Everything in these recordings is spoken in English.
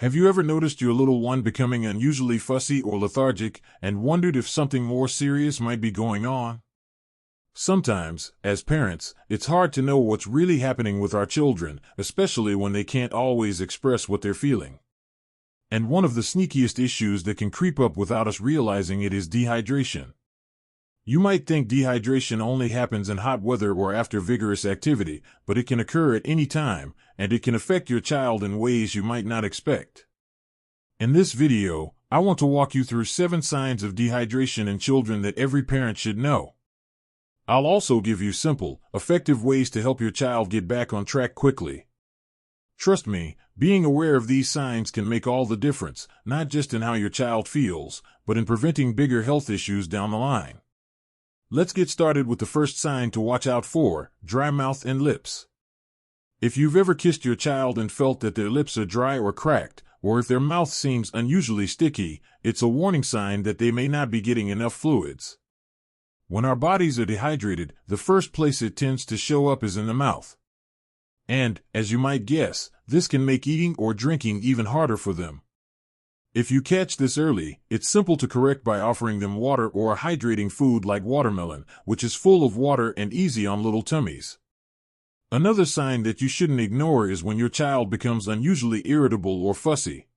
Have you ever noticed your little one becoming unusually fussy or lethargic and wondered if something more serious might be going on? Sometimes, as parents, it's hard to know what's really happening with our children, especially when they can't always express what they're feeling. And one of the sneakiest issues that can creep up without us realizing it is dehydration. You might think dehydration only happens in hot weather or after vigorous activity, but it can occur at any time, and it can affect your child in ways you might not expect. In this video, I want to walk you through 7 signs of dehydration in children that every parent should know. I'll also give you simple, effective ways to help your child get back on track quickly. Trust me, being aware of these signs can make all the difference, not just in how your child feels, but in preventing bigger health issues down the line. Let's get started with the first sign to watch out for: dry mouth and lips. If you've ever kissed your child and felt that their lips are dry or cracked, or if their mouth seems unusually sticky, it's a warning sign that they may not be getting enough fluids. When our bodies are dehydrated, the first place it tends to show up is in the mouth. And, as you might guess, this can make eating or drinking even harder for them. If you catch this early, it's simple to correct by offering them water or a hydrating food like watermelon, which is full of water and easy on little tummies. Another sign that you shouldn't ignore is when your child becomes unusually irritable or fussy.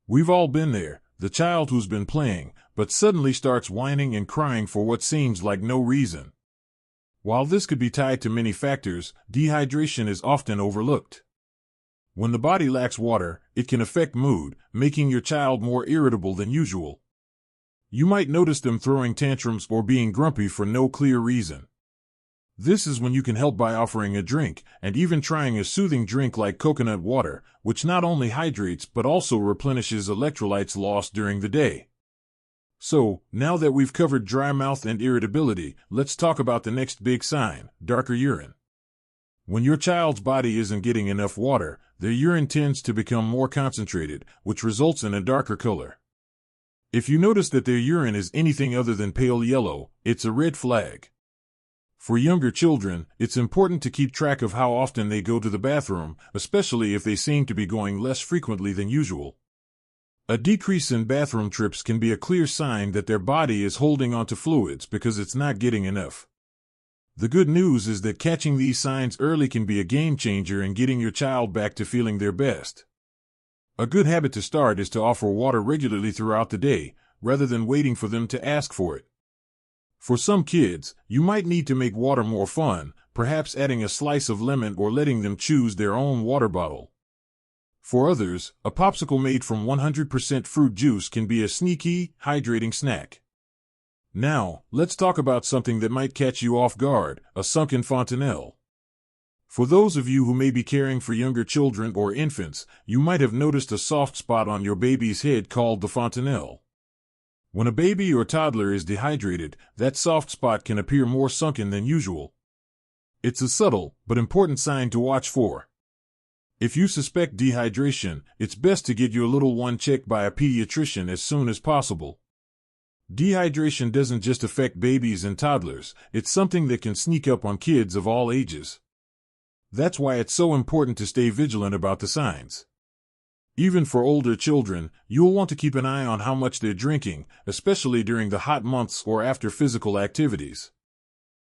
We've all been there, the child who's been playing, but suddenly starts whining and crying for what seems like no reason. While this could be tied to many factors, dehydration is often overlooked. When the body lacks water, it can affect mood, making your child more irritable than usual. You might notice them throwing tantrums or being grumpy for no clear reason. This is when you can help by offering a drink, and even trying a soothing drink like coconut water, which not only hydrates but also replenishes electrolytes lost during the day. So, now that we've covered dry mouth and irritability, let's talk about the next big sign: darker urine. When your child's body isn't getting enough water, their urine tends to become more concentrated, which results in a darker color. If you notice that their urine is anything other than pale yellow, it's a red flag. For younger children, it's important to keep track of how often they go to the bathroom, especially if they seem to be going less frequently than usual. A decrease in bathroom trips can be a clear sign that their body is holding onto fluids because it's not getting enough. The good news is that catching these signs early can be a game changer in getting your child back to feeling their best. A good habit to start is to offer water regularly throughout the day, rather than waiting for them to ask for it. For some kids, you might need to make water more fun, perhaps adding a slice of lemon or letting them choose their own water bottle. For others, a popsicle made from 100% fruit juice can be a sneaky, hydrating snack. Now, let's talk about something that might catch you off guard: a sunken fontanelle. For those of you who may be caring for younger children or infants, you might have noticed a soft spot on your baby's head called the fontanelle. When a baby or toddler is dehydrated, that soft spot can appear more sunken than usual. It's a subtle, but important sign to watch for. If you suspect dehydration, it's best to get your little one checked by a pediatrician as soon as possible. Dehydration doesn't just affect babies and toddlers, it's something that can sneak up on kids of all ages. That's why it's so important to stay vigilant about the signs. Even for older children, you'll want to keep an eye on how much they're drinking, especially during the hot months or after physical activities.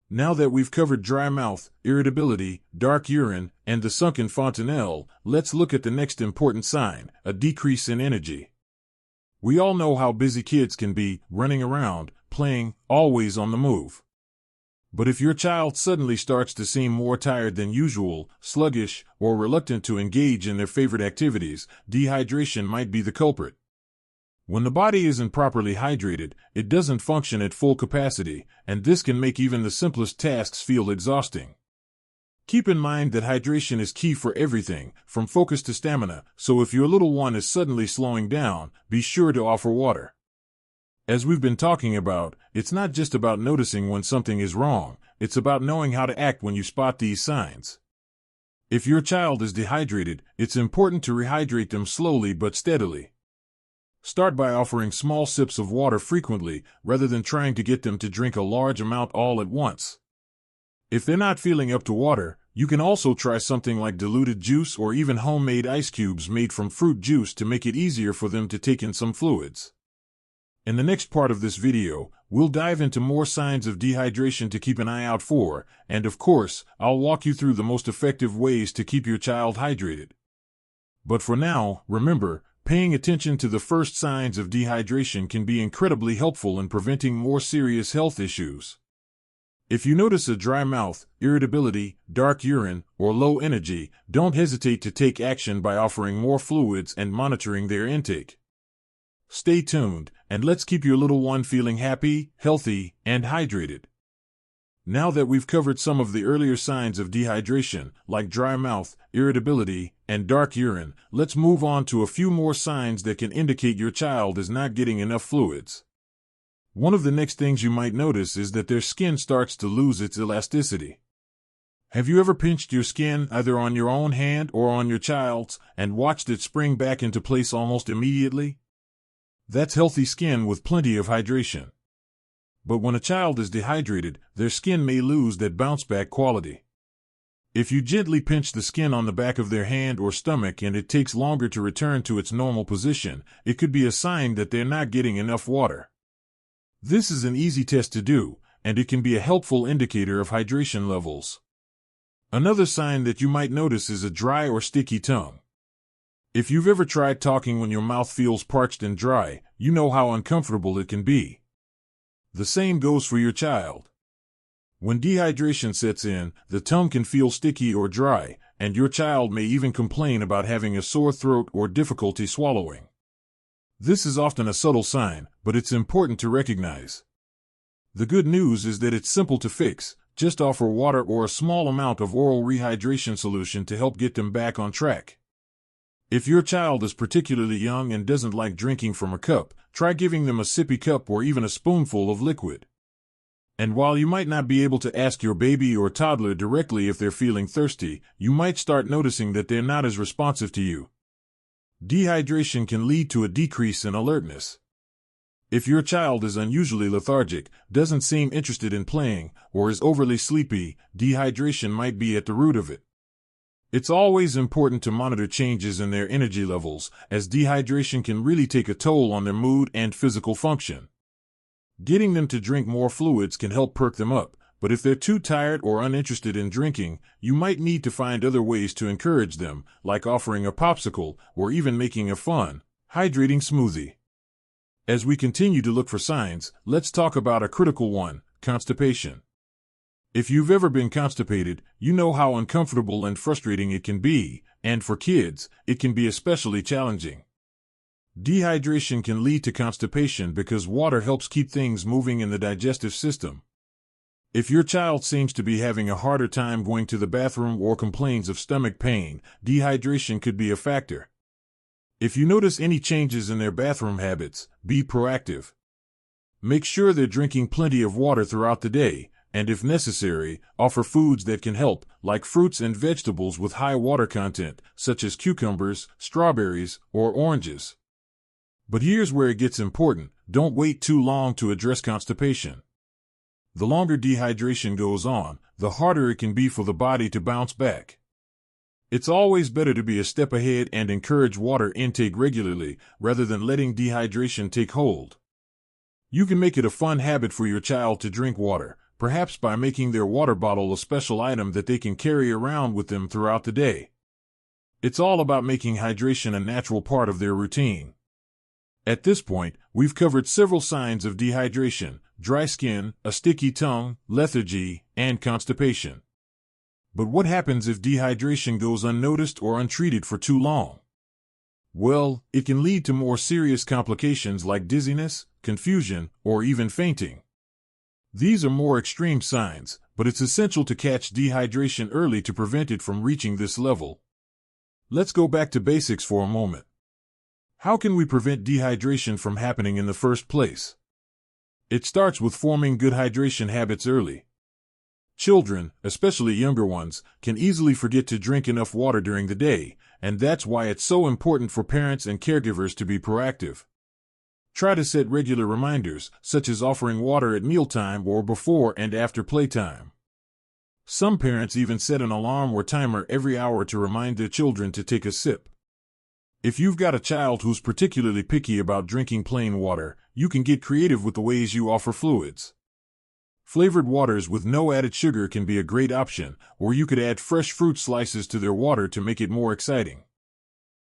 Now that we've covered dry mouth, irritability, dark urine, and the sunken fontanelle, let's look at the next important sign: a decrease in energy. We all know how busy kids can be, running around, playing, always on the move. But if your child suddenly starts to seem more tired than usual, sluggish, or reluctant to engage in their favorite activities, dehydration might be the culprit. When the body isn't properly hydrated, it doesn't function at full capacity, and this can make even the simplest tasks feel exhausting. Keep in mind that hydration is key for everything, from focus to stamina, so if your little one is suddenly slowing down, be sure to offer water. As we've been talking about, it's not just about noticing when something is wrong, it's about knowing how to act when you spot these signs. If your child is dehydrated, it's important to rehydrate them slowly but steadily. Start by offering small sips of water frequently, rather than trying to get them to drink a large amount all at once. If they're not feeling up to water, You can also try something like diluted juice or even homemade ice cubes made from fruit juice to make it easier for them to take in some fluids. In the next part of this video, we'll dive into more signs of dehydration to keep an eye out for, and of course, I'll walk you through the most effective ways to keep your child hydrated. But for now, remember, paying attention to the first signs of dehydration can be incredibly helpful in preventing more serious health issues. If you notice a dry mouth, irritability, dark urine, or low energy, don't hesitate to take action by offering more fluids and monitoring their intake. Stay tuned, and let's keep your little one feeling happy, healthy, and hydrated. Now that we've covered some of the earlier signs of dehydration, like dry mouth, irritability, and dark urine, let's move on to a few more signs that can indicate your child is not getting enough fluids. One of the next things you might notice is that their skin starts to lose its elasticity. Have you ever pinched your skin, either on your own hand or on your child's, and watched it spring back into place almost immediately? That's healthy skin with plenty of hydration. But when a child is dehydrated, their skin may lose that bounce-back quality. If you gently pinch the skin on the back of their hand or stomach and it takes longer to return to its normal position, it could be a sign that they're not getting enough water. This is an easy test to do, and it can be a helpful indicator of hydration levels. Another sign that you might notice is a dry or sticky tongue. If you've ever tried talking when your mouth feels parched and dry, you know how uncomfortable it can be. The same goes for your child. When dehydration sets in, the tongue can feel sticky or dry, and your child may even complain about having a sore throat or difficulty swallowing. This is often a subtle sign, but it's important to recognize. The good news is that it's simple to fix. Just offer water or a small amount of oral rehydration solution to help get them back on track. If your child is particularly young and doesn't like drinking from a cup, try giving them a sippy cup or even a spoonful of liquid. And while you might not be able to ask your baby or toddler directly if they're feeling thirsty, you might start noticing that they're not as responsive to you. Dehydration can lead to a decrease in alertness. If your child is unusually lethargic, doesn't seem interested in playing, or is overly sleepy, dehydration might be at the root of it. It's always important to monitor changes in their energy levels, as dehydration can really take a toll on their mood and physical function. Getting them to drink more fluids can help perk them up, but if they're too tired or uninterested in drinking, you might need to find other ways to encourage them, like offering a popsicle or even making a fun, hydrating smoothie. As we continue to look for signs, let's talk about a critical one: constipation. If you've ever been constipated, you know how uncomfortable and frustrating it can be, and for kids, it can be especially challenging. Dehydration can lead to constipation because water helps keep things moving in the digestive system. If your child seems to be having a harder time going to the bathroom or complains of stomach pain, dehydration could be a factor. If you notice any changes in their bathroom habits, be proactive. Make sure they're drinking plenty of water throughout the day, and if necessary, offer foods that can help, like fruits and vegetables with high water content, such as cucumbers, strawberries, or oranges. But here's where it gets important: don't wait too long to address constipation. The longer dehydration goes on, the harder it can be for the body to bounce back. It's always better to be a step ahead and encourage water intake regularly, rather than letting dehydration take hold. You can make it a fun habit for your child to drink water, perhaps by making their water bottle a special item that they can carry around with them throughout the day. It's all about making hydration a natural part of their routine. At this point, we've covered several signs of dehydration: dry skin, a sticky tongue, lethargy, and constipation. But what happens if dehydration goes unnoticed or untreated for too long? Well, it can lead to more serious complications like dizziness, confusion, or even fainting. These are more extreme signs, but it's essential to catch dehydration early to prevent it from reaching this level. Let's go back to basics for a moment. How can we prevent dehydration from happening in the first place? It starts with forming good hydration habits early. Children, especially younger ones, can easily forget to drink enough water during the day, and that's why it's so important for parents and caregivers to be proactive. Try to set regular reminders, such as offering water at mealtime or before and after playtime. Some parents even set an alarm or timer every hour to remind their children to take a sip. If you've got a child who's particularly picky about drinking plain water, you can get creative with the ways you offer fluids. Flavored waters with no added sugar can be a great option, or you could add fresh fruit slices to their water to make it more exciting.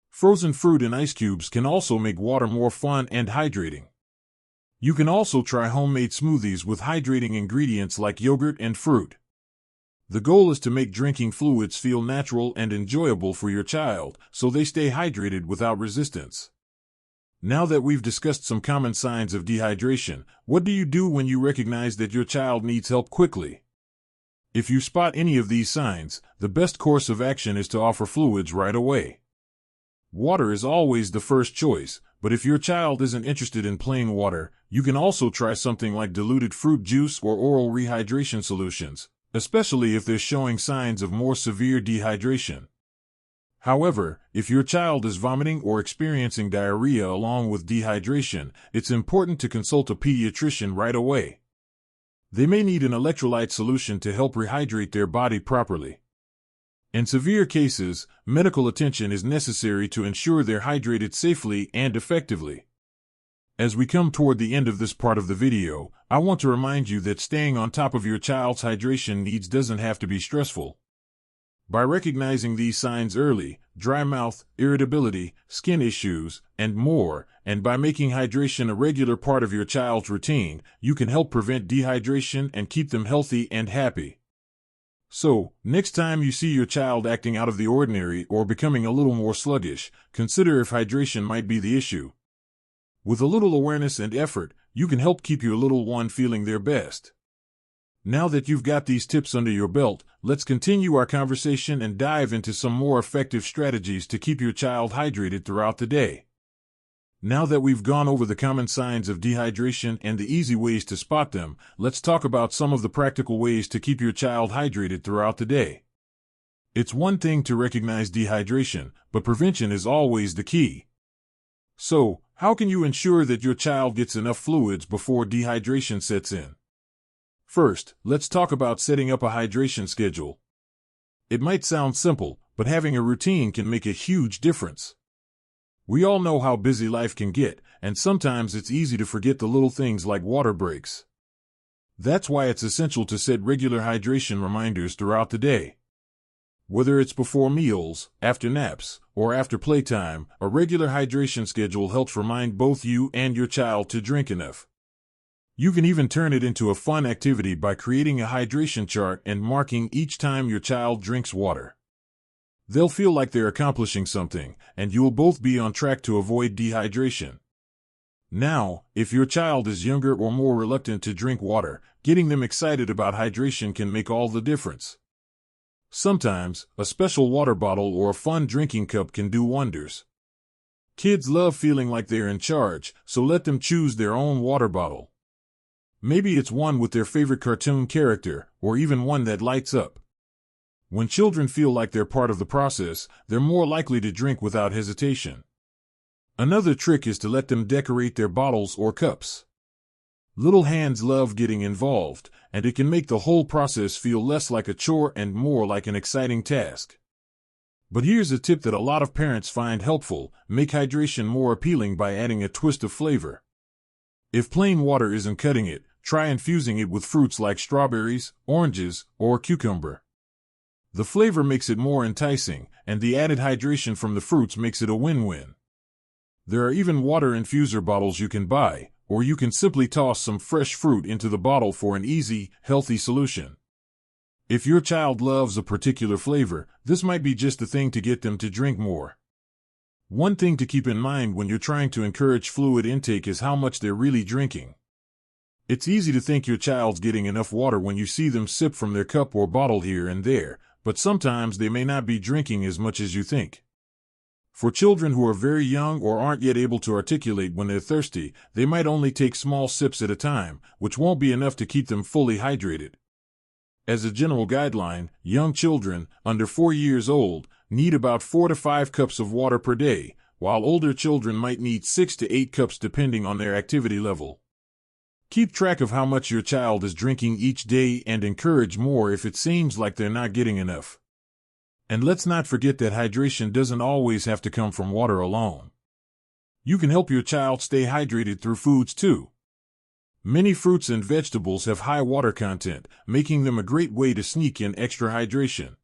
Frozen fruit and ice cubes can also make water more fun and hydrating. You can also try homemade smoothies with hydrating ingredients like yogurt and fruit. The goal is to make drinking fluids feel natural and enjoyable for your child, so they stay hydrated without resistance. Now that we've discussed some common signs of dehydration, what do you do when you recognize that your child needs help quickly? If you spot any of these signs, the best course of action is to offer fluids right away. Water is always the first choice, but if your child isn't interested in plain water, you can also try something like diluted fruit juice or oral rehydration solutions, especially if they're showing signs of more severe dehydration. However, if your child is vomiting or experiencing diarrhea along with dehydration, it's important to consult a pediatrician right away. They may need an electrolyte solution to help rehydrate their body properly. In severe cases, medical attention is necessary to ensure they're hydrated safely and effectively. As we come toward the end of this part of the video, I want to remind you that staying on top of your child's hydration needs doesn't have to be stressful. By recognizing these signs early, dry mouth, irritability, skin issues, and more, and by making hydration a regular part of your child's routine, you can help prevent dehydration and keep them healthy and happy. So, next time you see your child acting out of the ordinary or becoming a little more sluggish, consider if hydration might be the issue. With a little awareness and effort, you can help keep your little one feeling their best. Now that you've got these tips under your belt, let's continue our conversation and dive into some more effective strategies to keep your child hydrated throughout the day. Now that we've gone over the common signs of dehydration and the easy ways to spot them, let's talk about some of the practical ways to keep your child hydrated throughout the day. It's one thing to recognize dehydration, but prevention is always the key. So, how can you ensure that your child gets enough fluids before dehydration sets in? First, let's talk about setting up a hydration schedule. It might sound simple, but having a routine can make a huge difference. We all know how busy life can get, and sometimes it's easy to forget the little things like water breaks. That's why it's essential to set regular hydration reminders throughout the day. Whether it's before meals, after naps, or after playtime, a regular hydration schedule helps remind both you and your child to drink enough. You can even turn it into a fun activity by creating a hydration chart and marking each time your child drinks water. They'll feel like they're accomplishing something, and you'll both be on track to avoid dehydration. Now, if your child is younger or more reluctant to drink water, getting them excited about hydration can make all the difference. Sometimes, a special water bottle or a fun drinking cup can do wonders. Kids love feeling like they're in charge, so let them choose their own water bottle. Maybe it's one with their favorite cartoon character, or even one that lights up. When children feel like they're part of the process, they're more likely to drink without hesitation. Another trick is to let them decorate their bottles or cups. Little hands love getting involved, and it can make the whole process feel less like a chore and more like an exciting task. But here's a tip that a lot of parents find helpful: make hydration more appealing by adding a twist of flavor. If plain water isn't cutting it, try infusing it with fruits like strawberries, oranges, or cucumber. The flavor makes it more enticing, and the added hydration from the fruits makes it a win-win. There are even water infuser bottles you can buy, or you can simply toss some fresh fruit into the bottle for an easy, healthy solution. If your child loves a particular flavor, this might be just the thing to get them to drink more. One thing to keep in mind when you're trying to encourage fluid intake is how much they're really drinking. It's easy to think your child's getting enough water when you see them sip from their cup or bottle here and there, but sometimes they may not be drinking as much as you think. For children who are very young or aren't yet able to articulate when they're thirsty, they might only take small sips at a time, which won't be enough to keep them fully hydrated. As a general guideline, young children, under 4 years old, need about 4 to 5 cups of water per day, while older children might need 6 to 8 cups depending on their activity level. Keep track of how much your child is drinking each day and encourage more if it seems like they're not getting enough. And let's not forget that hydration doesn't always have to come from water alone. You can help your child stay hydrated through foods too. Many fruits and vegetables have high water content, making them a great way to sneak in extra hydration.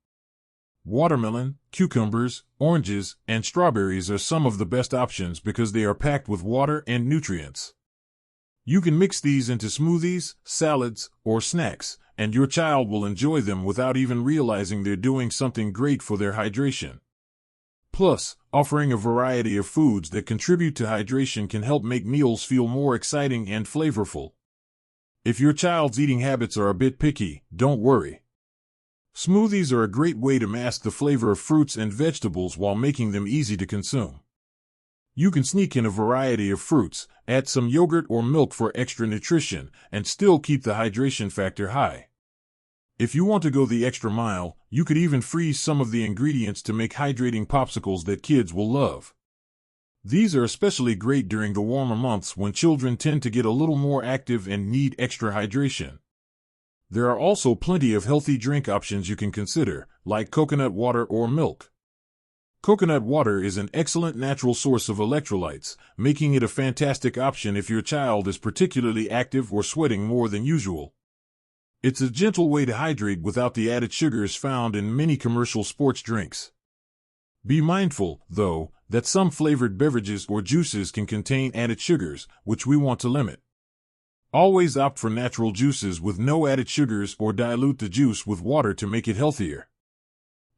Watermelon, cucumbers, oranges, and strawberries are some of the best options because they are packed with water and nutrients. You can mix these into smoothies, salads, or snacks, and your child will enjoy them without even realizing they're doing something great for their hydration. Plus, offering a variety of foods that contribute to hydration can help make meals feel more exciting and flavorful. If your child's eating habits are a bit picky, don't worry. Smoothies are a great way to mask the flavor of fruits and vegetables while making them easy to consume. You can sneak in a variety of fruits, add some yogurt or milk for extra nutrition, and still keep the hydration factor high. If you want to go the extra mile, you could even freeze some of the ingredients to make hydrating popsicles that kids will love. These are especially great during the warmer months when children tend to get a little more active and need extra hydration. There are also plenty of healthy drink options you can consider, like coconut water or milk. Coconut water is an excellent natural source of electrolytes, making it a fantastic option if your child is particularly active or sweating more than usual. It's a gentle way to hydrate without the added sugars found in many commercial sports drinks. Be mindful, though, that some flavored beverages or juices can contain added sugars, which we want to limit. Always opt for natural juices with no added sugars or dilute the juice with water to make it healthier.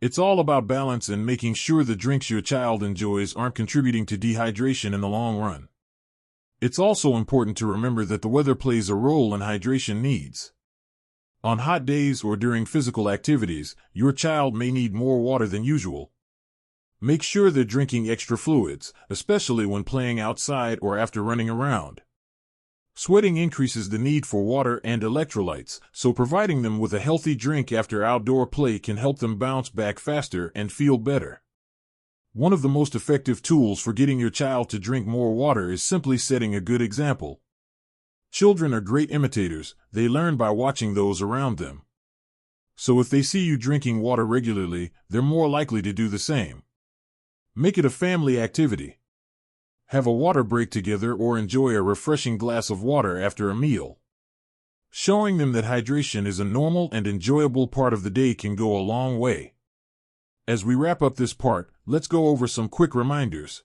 It's all about balance and making sure the drinks your child enjoys aren't contributing to dehydration in the long run. It's also important to remember that the weather plays a role in hydration needs. On hot days or during physical activities, your child may need more water than usual. Make sure they're drinking extra fluids, especially when playing outside or after running around. Sweating increases the need for water and electrolytes, so providing them with a healthy drink after outdoor play can help them bounce back faster and feel better. One of the most effective tools for getting your child to drink more water is simply setting a good example. Children are great imitators, they learn by watching those around them. So if they see you drinking water regularly, they're more likely to do the same. Make it a family activity. Have a water break together or enjoy a refreshing glass of water after a meal. Showing them that hydration is a normal and enjoyable part of the day can go a long way. As we wrap up this part, let's go over some quick reminders.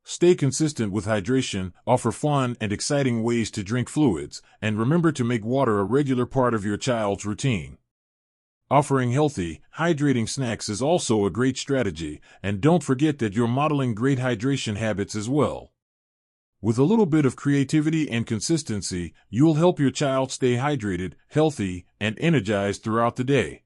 Stay consistent with hydration, offer fun and exciting ways to drink fluids, and remember to make water a regular part of your child's routine. Offering healthy, hydrating snacks is also a great strategy, and don't forget that you're modeling great hydration habits as well. With a little bit of creativity and consistency, you'll help your child stay hydrated, healthy, and energized throughout the day.